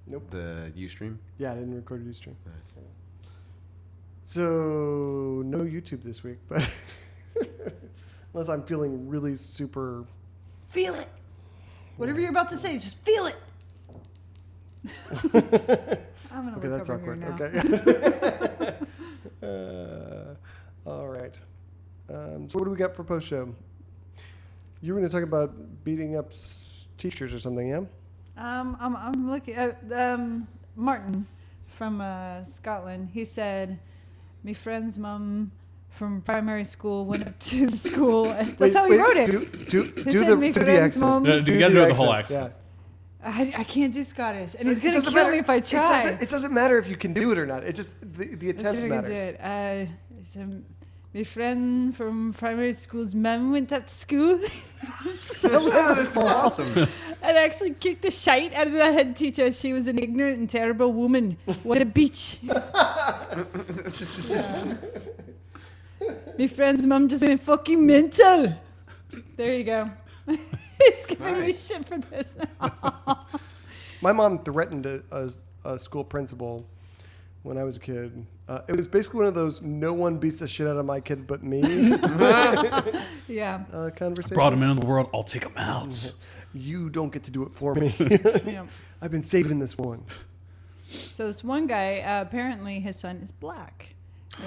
Nope. The Ustream? Yeah, I didn't record a Ustream. Nice. So, no YouTube this week, but unless I'm feeling really super... Feel it. Whatever you're about to say, just feel it. I'm going to look that's over awkward. here now. Okay. All right. So what do we got for post-show? You were going to talk about beating up teachers or something, yeah? I'm looking at Martin from Scotland. He said, "My friend's mum from primary school went up to the school." That's how he wrote it. Do the accent. Mum, You got to do the whole accent. Yeah. I can't do Scottish, and he's gonna kill me if I try. It doesn't matter if you can do it or not. It just the attempt matters. My friend from primary school's mum went up to school. This is awesome. And actually kicked the shite out of the head teacher. She was an ignorant and terrible woman. What a bitch. My friend's mum just went fucking mental. There you go. He's giving me shit for this. My mom threatened a school principal when I was a kid. It was basically one of those "no one beats the shit out of my kid but me" Yeah. conversations. Brought him into the world. I'll take him out. You don't get to do it for me. Yeah. I've been saving this one. So this one guy, apparently his son is black.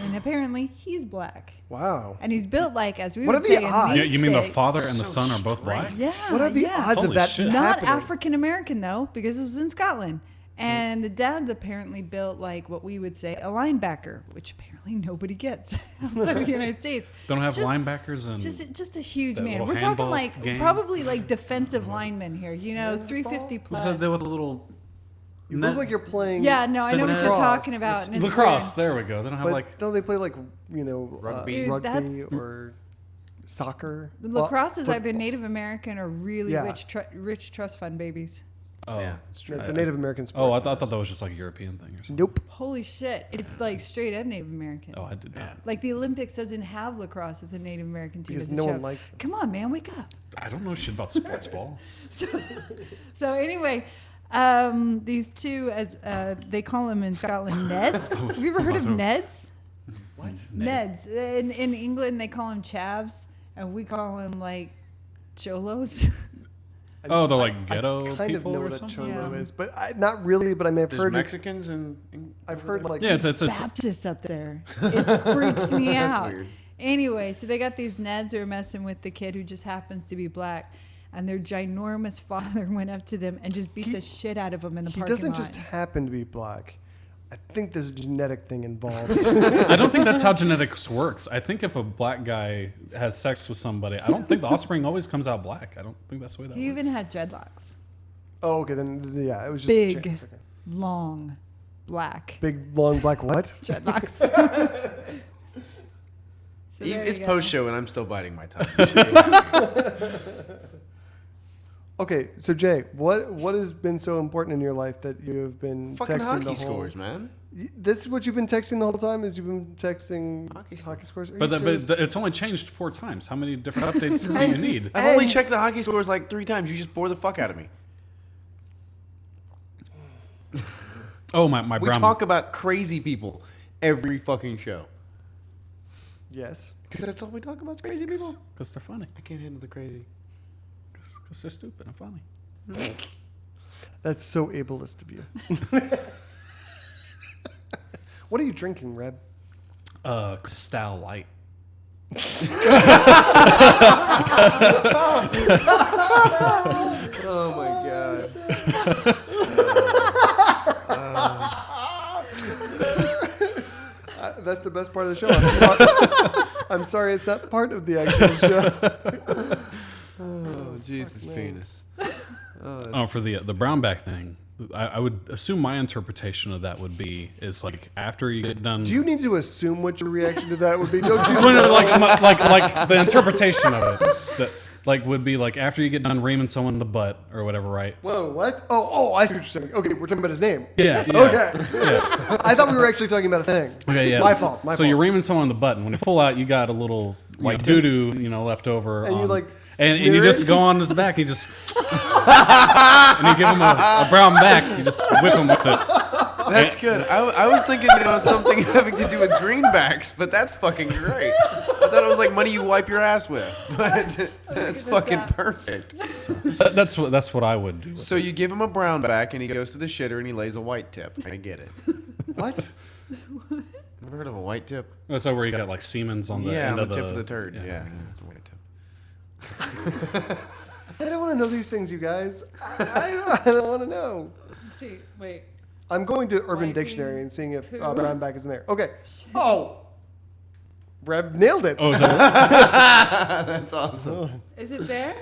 And apparently he's black. Wow. And he's built like, as we What would are the say in odds? these You mean the states. father and the son are both black? Yeah. What are the yeah. odds Holy of that shit. Not happening? African American though, because it was in Scotland. And the dad's apparently built like what we would say a linebacker, which apparently nobody gets outside of the United States. They don't have Just- linebackers and Just a huge that man. little We're talking handball like game? probably like defensive linemen here. You know, 350 plus. so they with a little You look like you're playing. Yeah, no, I know what you're lacrosse. talking about. And it's lacrosse. weird. There we go. They don't have But like don't they play like Rugby? Dude, rugby or soccer? Lacrosse is Well, either Native American or really Yeah. rich trust fund babies. oh Yeah, it's true. It's a Native American sport. oh I thought that was just like a European thing or something. Nope. Holy shit. It's like straight up Native American. Oh, I did not. Like the Olympics doesn't have lacrosse if the Native American team Because doesn't no show one up. likes them. Come on, man, wake up. I don't know shit about sports ball. So anyway, these two, as they call them in Scotland, Neds. Have you ever heard of Neds? What? Neds. In England, they call them chavs, and we call them like cholos. Oh, they're like ghetto I kind of people know or what a something? cholo Yeah. is, but not really. But I may have There's heard. Mexicans and I've heard like Yeah, it's Baptists up there. It freaks me That's out. weird. Anyway, so they got these Neds who are messing with the kid who just happens to be black, and their ginormous father went up to them and just beat the shit out of them in the he parking doesn't lot. just happen to be black. I think there's a genetic thing involved. I don't think that's how genetics works. I think if a black guy has sex with somebody, I don't think the offspring always comes out black. I don't think that's the way that He works. even had dreadlocks. Oh, okay, then yeah, it was just Big. a chance. Okay. Long, black Big long black what? dreadlocks. So there It's you go. post show and I'm still biting my tongue. Okay, so Jay, what has been so important in your life that you have been Fucking texting hockey the whole? scores, man. This is what you've been texting the whole time? Is you've been texting Hockey hockey scores? Are But, you serious? it's only changed 4 times. How many different updates do you need? I've only checked the hockey scores like 3 times. You just bore the fuck out of me. Oh, my We brown. talk about crazy people every fucking show. Yes. Because that's all we talk about is crazy people. Because they're funny. I can't handle the crazy. Because they're stupid and funny. That's so ableist of you. What are you drinking, Red? Cristal Light. Oh my god. That's the best part of the show. I'm sorry, it's not part of the actual show. Oh, Jesus penis. Oh, for the brownback thing, I would assume my interpretation of that would be is like after you get done. Do you need to assume what your reaction to that would be? Don't you? No, like the interpretation of it that like would be like after you get done reaming someone in the butt or whatever, right? Whoa, what? Oh, I see what you're saying. Okay, we're talking about his name. Yeah. Okay. Yeah. I thought we were actually talking about a thing. Okay. Yeah. My fault. So you're reaming someone in the butt, and when you pull out, you got a little White tip. doo doo, left over. And you, like, and smear you just it? go on his back. You just and you give him a brown back. You just whip him with it. That's good. I was thinking something having to do with greenbacks, but that's fucking great. I thought it was like money you wipe your ass with, but that's fucking perfect. That's what I would do. So you give him a brown back, and he goes to the shitter, and he lays a white tip. I get it. What? Ever heard of a white tip? Oh, so where you got like Siemens on the end on of the tip of the turd. Yeah, okay. it's a white tip. I don't want to know these things, you guys. I don't want to know. Let's see. Wait. I'm going to Urban Wiping Dictionary and seeing if poo? brown is in there. Okay. Oh. Reb nailed it. Oh, is that That's awesome. Is it there?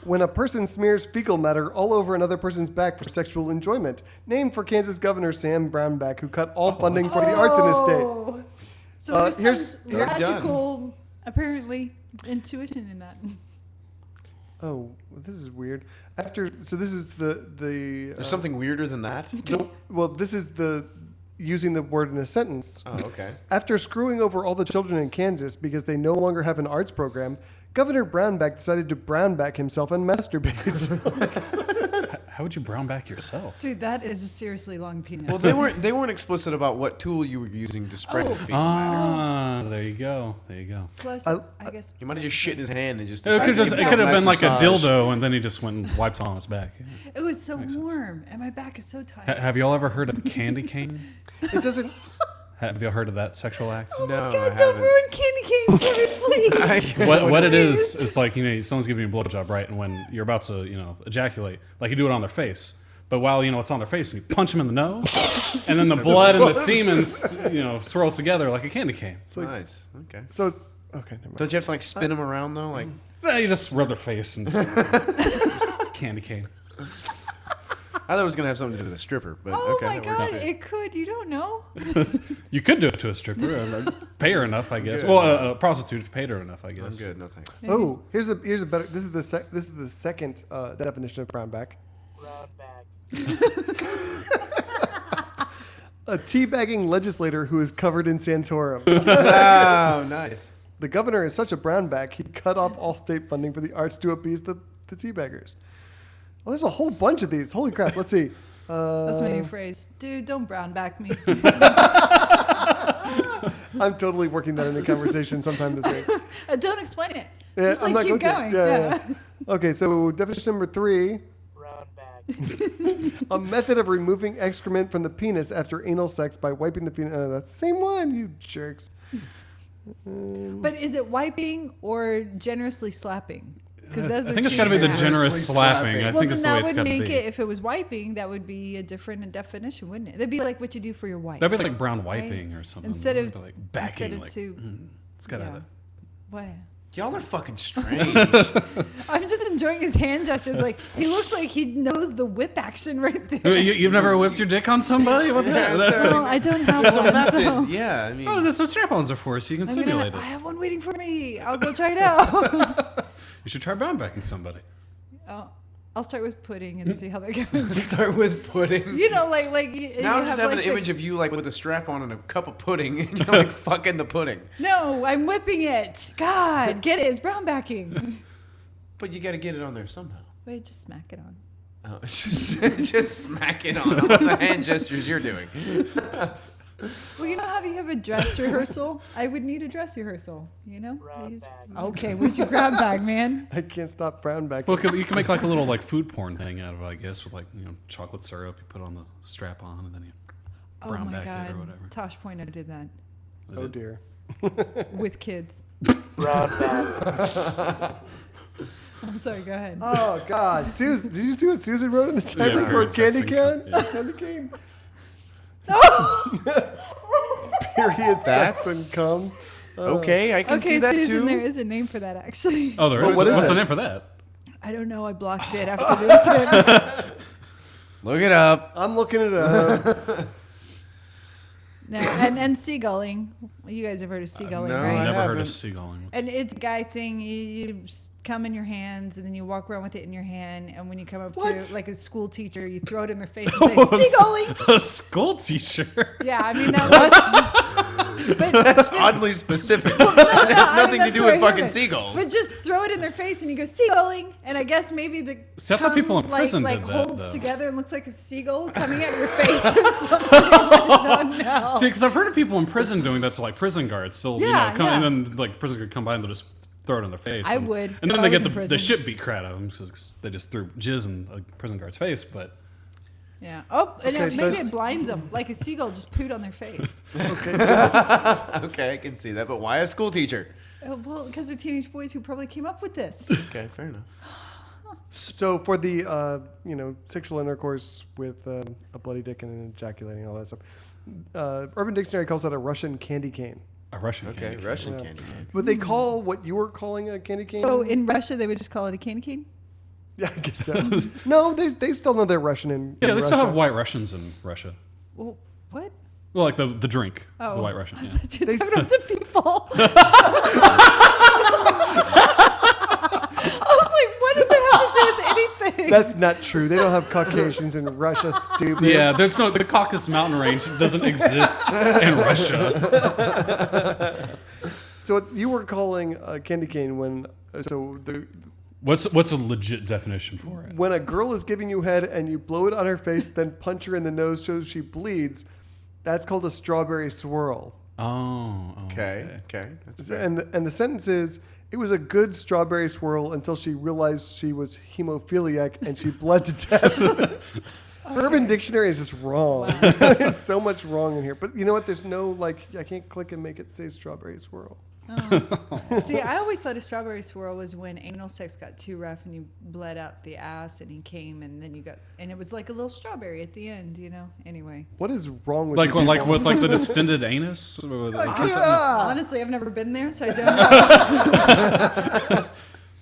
When a person smears fecal matter all over another person's back for sexual enjoyment. Named for Kansas Governor Sam Brownback, who cut all funding for the arts in his state. Oh. So there's some They're done. magical, apparently, intuition in that. Oh, this is weird. This is the There's something weirder than that? this is the using the word in a sentence. Oh, okay. After screwing over all the children in Kansas because they no longer have an arts program, Governor Brownback decided to brownback himself and masturbate. How would you brown back yourself? Dude, that is a seriously long penis. Well, they weren't explicit about what tool you were using to spread the fecal matter. Ah, there you go. Plus, I- I guess. He might have just shit in his hand and just. It could decided to give have himself been like nice a massage. dildo, and then he just went and wiped it on his back. Yeah. It was so warm, and my back is so tight. Have y'all ever heard of candy cane? It doesn't. Have y'all heard of that sexual act? Oh my No, I God, don't haven't. ruin candy canes for me, please. What it is, it's like, someone's giving you a blowjob, right? And when you're about to, ejaculate, like you do it on their face. But while, it's on their face, you punch them in the nose, and then the blood and the semen, swirls together like a candy cane. Nice. Okay. So it's okay. Never mind. Don't you have to like spin them around though? Like. You just rub their face and just candy cane. I thought it was gonna have something to do with a stripper, but Oh okay. my that works. God, it could. You don't know. You could do it to a stripper, pay her enough, I guess. good. Well, a prostitute if paid her enough, I I'm guess. good. No thanks. Oh, here's a better. This is the second definition of brownback. A teabagging legislator who is covered in Santorum. Oh, nice. The governor is such a brownback, he cut off all state funding for the arts to appease the teabaggers. Well, there's a whole bunch of these. Holy crap. Let's see. That's my new phrase. Dude, don't brown back me. I'm totally working that in a conversation sometime this week. Don't explain it. Yeah, Just I'm like not keep going to. going. Yeah. Okay, so definition number 3. A method of removing excrement from the penis after anal sex by wiping the penis. That's the same one, you jerks. But is it wiping or generously slapping? Because those I are think it's two got to be the different- generous slapping. I Well, think then it's the way that it's would got to make be. it, if it was wiping, that would be a different definition, wouldn't it? That'd be like what you do for your wife. That'd be like brown wiping or something. Instead of like backing, instead of like, two. it's got to Yeah. What? Y'all are fucking strange. I'm just enjoying his hand gestures. Like he looks like he knows the whip action right there. You've never whipped your dick on somebody? What the heck? Well, I don't have There's a one, method. so Yeah, I mean. Oh, that's what strap-ons are for, so you can simulate I it. have one waiting for me. I'll go try it out. You should try brown backing somebody. I'll start with pudding and see how that goes. Start with pudding. You know, like Now I you just have have an like image of you like with a strap on and a cup of pudding, and you're like fucking the pudding. No, I'm whipping it. God, get it? It's brown backing. But you got to get it on there somehow. Wait, just smack it on. Oh, just smack it on all the hand gestures you're doing. Well, you know how you have a dress rehearsal? I would need a dress rehearsal. You know? Okay, where's your grab bag, man? I can't stop brownback. Well, you can make like a little like food porn thing out of it, I guess, with like chocolate syrup. You put on the strap on, and then you Oh brown my back God, it or whatever. Tosh Point did that Oh dear. with kids. I'm sorry. Go ahead. Oh God, Susan! Did you see what Susan wrote in the chat Yeah, room for a candy sexing can? yeah. Candy cane. Period. Sex That's- and cum. Okay, I can see Okay, that Susan, too. there is a name for that actually. Oh, there is. What is What's it? the name for that? I don't know. I blocked it after the incident. Look it up. I'm looking it up. No, and seagulling. You guys have heard of seagulling, No, I've right? I never heard haven't. of seagulling. And it's a guy thing. You come in your hands, and then you walk around with it in your hand. And when you come up What? to like a school teacher, you throw it in their face and say seagulling. A school teacher. Yeah, I mean that was That's oddly specific. It has nothing to do with fucking seagulls. But just throw it in their face and you go seagulling, and I guess maybe the See, I thought people in prison like did that, holds though. together and looks like a seagull coming at your face or something. I don't know. See, because I've heard of people in prison doing that to like prison guards. So Yeah, come, yeah. and then like the prison guard come by and they'll just throw it in their face. I and, would, and if then I they was get in the prison. shit beat crap out of them because they just threw jizz in a prison guard's face. But Yeah. Oh, and Okay, maybe but- it blinds them, like a seagull just pooed on their face. Okay, I can see that. But why a school teacher? Well, because they're teenage boys who probably came up with this. Okay, fair enough. So for the sexual intercourse with a bloody dick and ejaculating and all that stuff, Urban Dictionary calls that a Russian candy cane. a Russian Okay, candy cane. Russian Yeah. candy cane. But they call what you were calling a candy cane. So in Russia, they would just call it a candy cane? Yeah, I guess so. No, they still know they're Russian in Yeah, they still Russia. have White Russians in Russia. Well, what? Well, like the drink, Oh. the White Russian. Yeah. You're talking about the people. I was like, what does it have to do with anything? That's not true. They don't have Caucasians in Russia, stupid. Yeah, there's no the Caucasus Mountain Range doesn't exist in Russia. So what you were calling a candy cane when What's a legit definition for it? when a girl is giving you head and you blow it on her face, then punch her in the nose so she bleeds, that's called a strawberry swirl. Oh, Okay, that's fair. And the sentence is, it was a good strawberry swirl until she realized she was hemophiliac and she bled to death. Urban Dictionary is just wrong. There's so much wrong in here. But you know what? There's no, I can't click and make it say strawberry swirl. See, I always thought a strawberry swirl was when anal sex got too rough and you bled out the ass and he came and then and it was like a little strawberry at the end, Anyway. What is wrong with like you people? with the distended anus. Honestly, I've never been there, so I don't know.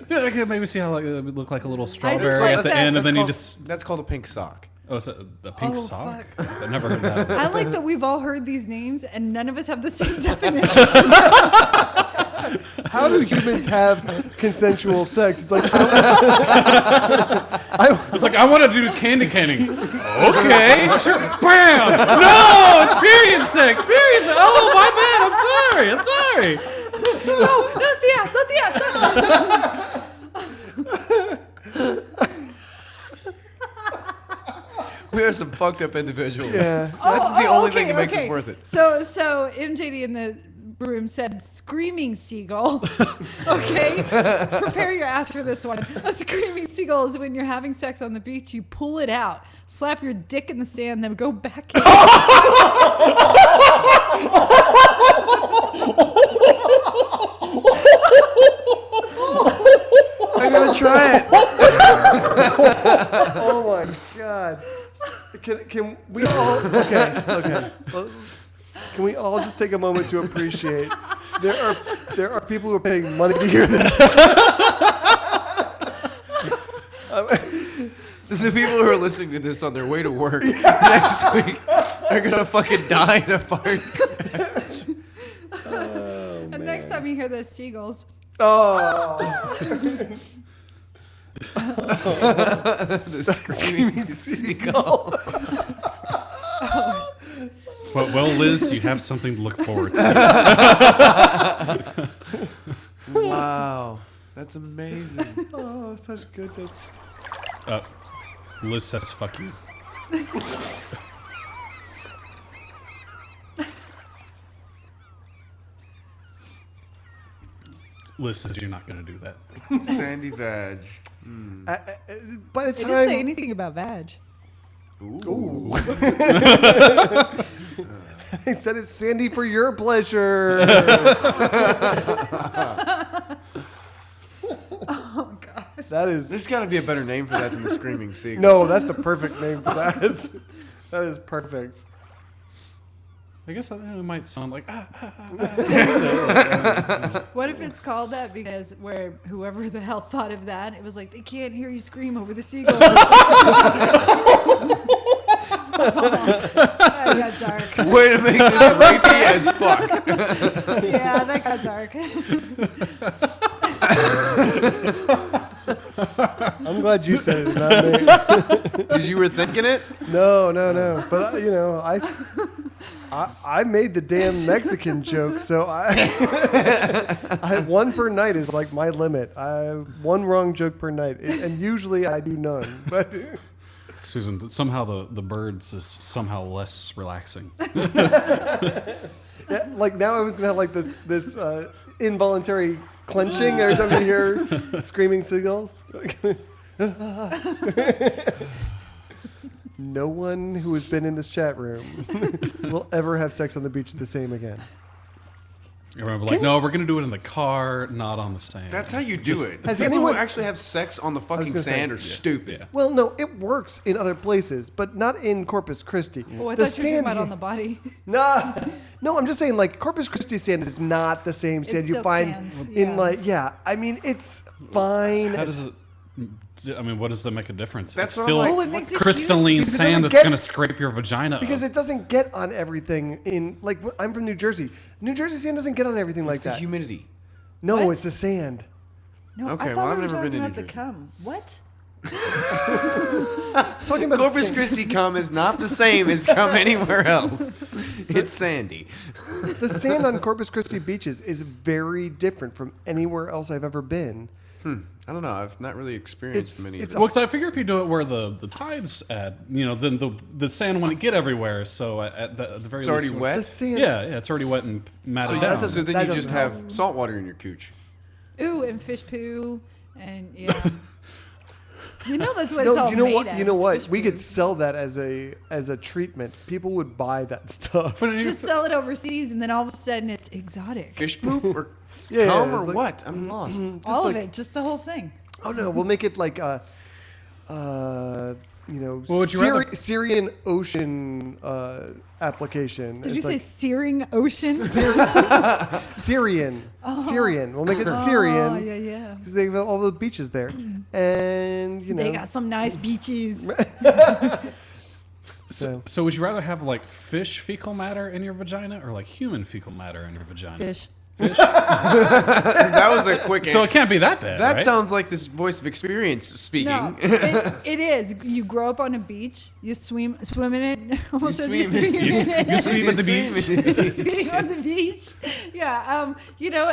Yeah, I can maybe see how it would look like a little strawberry like at the that. end, and then you called- just That's called a pink sock. is that a pink Oh, sock? fuck. I've never heard that. I like that we've all heard these names and none of us have the same definition. How do humans have consensual sex? It's like, It's like I want to do candy caning. Okay, sure. Bam! No, it's period sex. Period sex. Oh, my bad. I'm sorry. No, not the ass, not the ass. We are some fucked up individuals. yeah. This is the only thing that makes it worth it. So MJD in the room said screaming seagull. Okay? Prepare your ass for this one. A screaming seagull is when you're having sex on the beach, you pull it out, slap your dick in the sand, then go back in. I'm gonna try it. Oh my god. Can we all okay. Well, can we all just take a moment to appreciate there are people who are paying money to hear this. The people who are listening to this on their way to work next week are gonna fucking die in a fire crash. And next time you hear those seagulls, Oh. The screaming seagull. Well, Liz, you have something to look forward to. Wow, that's amazing. Oh, such goodness. Liz says, "Fuck you." Liz says you're not going to do that. Sandy vag. By the it didn't say time anything about vag. Ooh. they said it's Sandy for your pleasure. Oh, God. That is There's got to be a better name for that than the screaming seagull. no, that's the perfect name for that. That is perfect. I guess it might sound like What if it's called that because where whoever the hell thought of that, it was like, they can't hear you scream over the seagulls. That got dark. Way to make this rapey as fuck. Yeah, that got dark. I'm glad you said it, not me. Because you were thinking it? No. But I made the damn Mexican joke, so I one per night is like my limit. One wrong joke per night, and usually I do none. But Susan, somehow the birds is somehow less relaxing. yeah, like now I was gonna have like this involuntary clenching every time you hear screaming seagulls. No one who has been in this chat room will ever have sex on the beach the same again. Everyone will be like, no, we're going to do it in the car, not on the sand. That's how you do it. Has People anyone- who actually have sex on the fucking gonna say, sand are stupid. Yeah. Well, no, it works in other places, but not in Corpus Christi. Oh, I The thought you were talking about here- on the body. No, I'm just saying, like, Corpus Christi sand is not the same sand It's you silk find sand, in, yeah. like, I mean, it's fine. How does it? I mean, what does that make a difference? That's it's what I'm still like, Oh, it makes it crystalline Because it sand doesn't that's get- going to scrape your vagina because up. it doesn't get on everything in, like, I'm from New Jersey. New Jersey sand doesn't get on everything like It's the that. humidity. No, What? it's the sand. No, Okay, I well, thought I've we were never been talking to about New the Jersey. cum. What? Talking about Corpus the sand. Christi cum is not the same as cum anywhere else. It's sandy. The sand on Corpus Christi beaches is very different from anywhere else I've ever been. I don't know. I've not really experienced many. it's of Well, because I figure if you do it where the tide's at, then the sand wouldn't get everywhere. So at the very It's already least, wet. The sand. Yeah, it's already wet and matted So, that down. doesn't- so then that you just doesn't have salt water in your cooch. Ooh, and fish poo, and yeah. You know that's what No, it's all you know made what? as, You know what? fish We poo. could sell that as a treatment. People would buy that stuff. But just sell it overseas, and then all of a sudden it's exotic. Fish poop or Yeah, cum it's or like- what? I'm lost. All like- of it, just the whole thing. Oh no, we'll make it like Well, would you rather- Syrian ocean application. Did you It's say like searing ocean? Syrian? Syrian. We'll make it Syrian. Oh, yeah, yeah. Because they have all the beaches there, and you know. They got some nice beaches. so. So would you rather have like fish fecal matter in your vagina or like human fecal matter in your vagina? Fish. That was a quick So answer. it can't be that bad. That right? sounds like this voice of experience speaking. No, it is. You grow up on a beach. You swim in it. Almost said you swim swim in it. You sleep at the beach. Sitting on the beach. Yeah,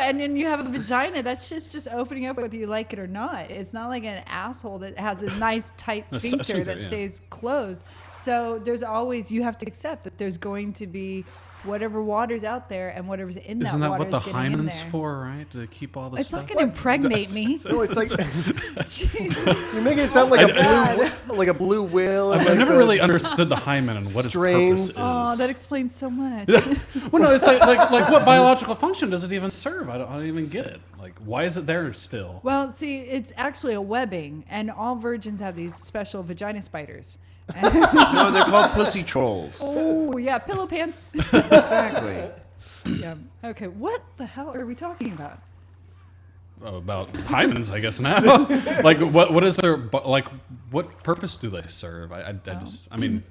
and then you have a vagina. That's just opening up whether you like it or not. It's not like an asshole that has a nice tight A sphincter sphincter, that yeah. stays closed. So there's always, you have to accept that there's going to be whatever water's out there and whatever's in Isn't that that water what the is getting in hymen's there. for, right? To keep all this It's stuff? not going to impregnate me. No, it's like Jeez. you're making it sound like God. a blue whale. I've never really understood the hymen and what its strains. purpose is. Oh, that explains so much. Well, no, it's like what biological function does it even serve? I don't even get it. Like, why is it there still? Well, see, it's actually a webbing, and all virgins have these special vagina spiders. No, they're called pussy trolls. Oh, yeah, pillow pants. Exactly. Yeah. Okay, what the hell are we talking about? About hymens, I guess now. Like, what is their like? What purpose do they serve? I mean,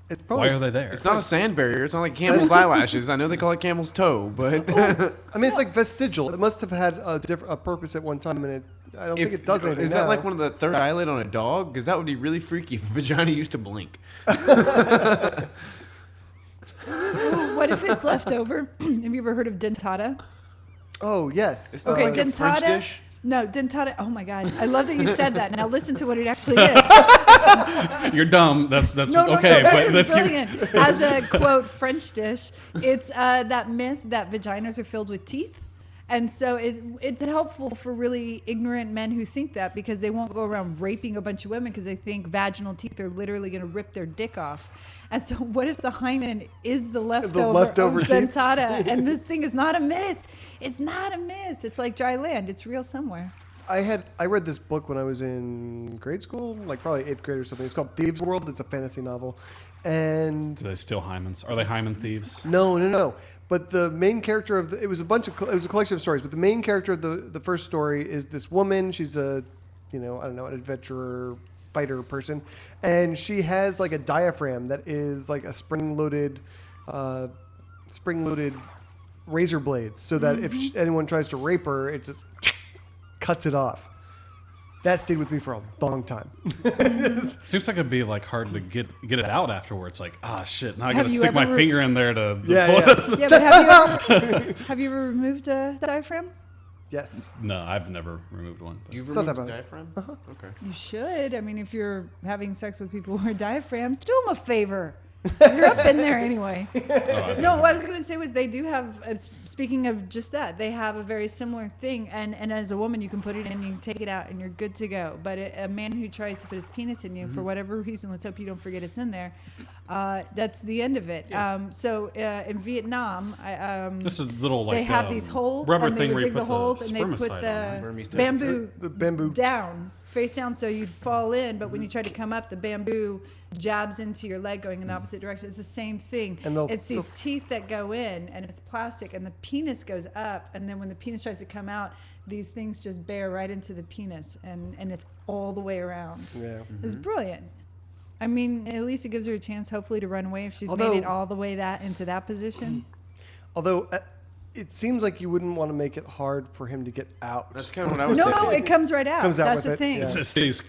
It's why probably, are they there? It's not a sand barrier. It's not like camel's eyelashes. I know they call it camel's toe, but I mean, it's like vestigial. It must have had a purpose at one time, and I don't think it does anything is that now. like one of the third eyelid on a dog? Because that would be really freaky if a vagina used to blink. Ooh, what if it's left over? Have you ever heard of dentata? Oh yes. It's not Okay, like a French dentata. dish. No, dentata. Oh my God, I love that you said that. Now listen to what it actually is. You're dumb. That's No, okay, no, but this that's is brilliant. As a quote French dish, it's that myth that vaginas are filled with teeth. And so it's helpful for really ignorant men who think that, because they won't go around raping a bunch of women because they think vaginal teeth are literally going to rip their dick off. And so what if the hymen is the leftover of teeth? dentata, and this thing is not a myth? It's not a myth. It's like dry land. It's real somewhere. I read this book when I was in grade school, like probably 8th grade or something. It's called Thieves' World. It's a fantasy novel, and Do they steal hymens? Are they hymen thieves? no. But the main character of it was a collection of stories. But the main character of the first story is this woman. She's an adventurer, fighter person, and she has like a diaphragm that is like a spring-loaded razor blades, so that if anyone tries to rape her, it just cuts it off. that stayed with me for a long time. Seems like it'd be like hard to get it out afterwards. Like, shit, now I Have gotta you stick my ever finger in there to Yeah, pull yeah. it up. Yeah, but have you ever removed a diaphragm? Yes. No, I've never removed one. But. You've It's not removed that the bad. diaphragm? Okay. You should. I mean, if you're having sex with people who are diaphragms, do them a favor. You're up in there anyway. No, what I was going to say was they do have, speaking of just that, they have a very similar thing. And as a woman, you can put it in, you can take it out, and you're good to go. But a man who tries to put his penis in you, for whatever reason, let's hope you don't forget it's in there, that's the end of it. Yeah. So in Vietnam, Just a little like they have these holes, rubber and they thing would where you dig the put holes, and they put spermicide on. Burmese the dick. bamboo The bamboo. down, face down, so you'd fall in. But when you try to come up, the bamboo jabs into your leg going in the opposite direction. It's the same thing. And they'll- It's these teeth that go in, and it's plastic, and the penis goes up. And then when the penis tries to come out, these things just bear right into the penis, and it's all the way around. Yeah. It's brilliant. I mean, at least it gives her a chance, hopefully, to run away if she's Although- made it all the way into that position. Although it seems like you wouldn't want to make it hard for him to get out. That's kind of what I was No, thinking. it comes right out. Comes out That's with the it, thing. yeah. It stays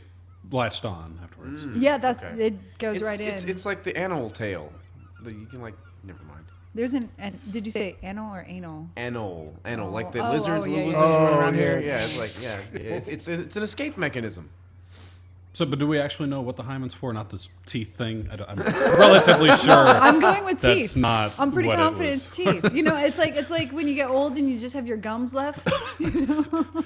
latched on afterwards. Yeah, that's Okay. it goes right in. It's like the animal tail. You can never mind. There's did you say anal or anal? Anal, Oh, like the oh, lizards, oh, yeah, little yeah. lizards run Oh, around here. yeah. Yeah, it's like it's an escape mechanism. So, but do we actually know what the hymen's for? Not this teeth thing. I'm relatively sure. I'm going with That's teeth. not I'm pretty what it confident was. it's teeth. You know, it's like when you get old and you just have your gums left. You know?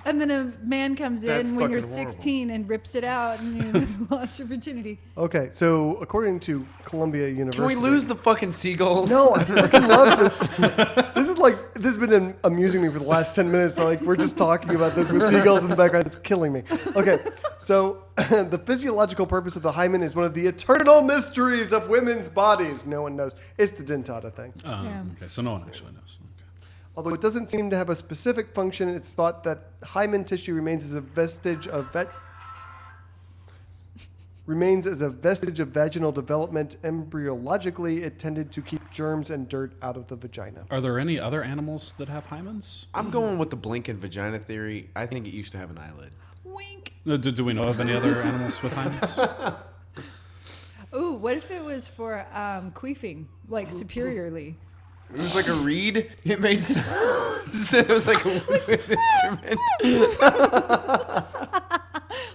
And then a man comes That's in when you're fucking horrible. 16 and rips it out, and you just lost your virginity. Okay, so according to Columbia University, Can we lose the fucking seagulls? No, I freaking love this. This has been amusing me for the last 10 minutes. Like we're just talking about this with seagulls in the background. It's killing me. Okay, so the physiological purpose of the hymen is one of the eternal mysteries of women's bodies. No one knows. It's the dentata thing. Yeah. Okay, so no one actually knows. Okay. Although it doesn't seem to have a specific function, it's thought that hymen tissue remains as a vestige of vaginal development. Embryologically, it tended to keep germs and dirt out of the vagina. Are there any other animals that have hymens? I'm going with the blinking vagina theory. I think it used to have an eyelid. Wink. Do we know of any other animals with hymens? Ooh, what if it was for queefing, like superiorly? It was like a reed. It made sounds. It was like a wood instrument.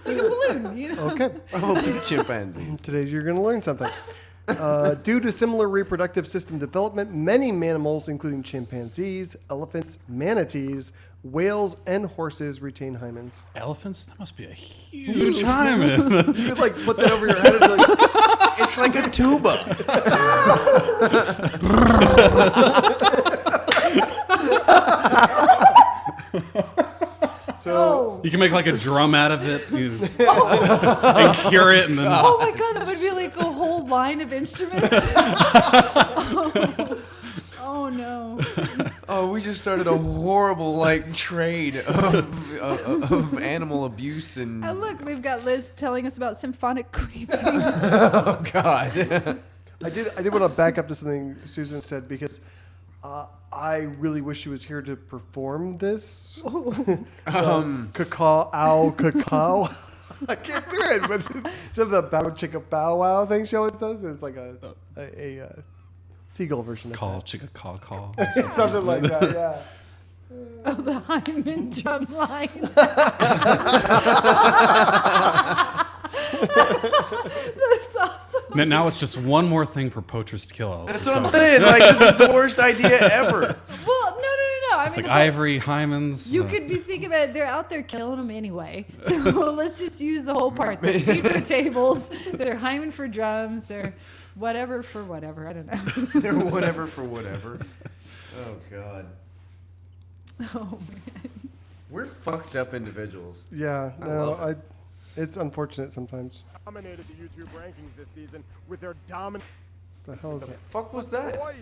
Like a balloon, you know? Okay. Oh, chimpanzees. Today you're going to learn something. Due to similar reproductive system development, many mammals, including chimpanzees, elephants, manatees, whales, and horses, retain hymens. Elephants? That must be a huge hymen. You could like put that over your head and be like, It's like a tuba. so You can make like a drum out of it and cure it, and then Oh my god, that would be like a whole line of instruments. Oh no. Oh, we just started a horrible trade of animal abuse and And look, we've got Liz telling us about symphonic queefing. oh god. I did want to back up to something Susan said because I really wish she was here to perform this. Cacao. I can't do it, but some of the bow chicka bow wow thing she always does. It's like a seagull version of call, chicka, call. that. Something like that, yeah. Oh, the hymen drum line. That's awesome. Now it's just one more thing for poachers to kill. That's what I'm saying. Like, this is the worst idea ever. Well, no. I It's mean, like ivory, hymens. you could be thinking about it. They're out there killing them anyway. So let's just use the whole part. They're feet for tables. They're hymen for drums. They're whatever for whatever. I don't know. They're whatever for whatever. Oh god. Oh man. We're fucked up individuals. Yeah, I no, love it's unfortunate sometimes. Dominated the YouTube rankings this season with their dominant The hell is The that? fuck was that? voice.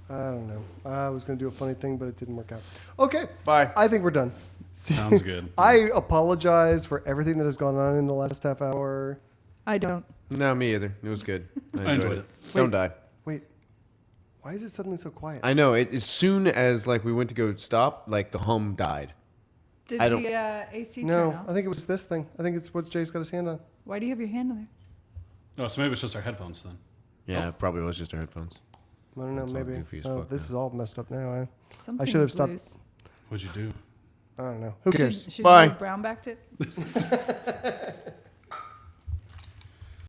I don't know. I was going to do a funny thing, but it didn't work out. Okay. Bye. I think we're done. Sounds good. I apologize for everything that has gone on in the last half hour. I don't. No, me either. It was good. I enjoyed it. Don't die. Wait, why is it suddenly so quiet? I know. As soon as we went to go stop, the hum died. Did I don't- the AC turn No, off? I think it was this thing. I think it's what Jay's got his hand on. Why do you have your hand on there? Oh, so maybe it's just our headphones then. Yeah, it probably was just our headphones. I don't know, It's all maybe. goofy as Oh, fuck this now. is all messed up now. Something's should have stopped. loose. What'd you do? I don't know. Who cares? Should Bye. you have brown backed it?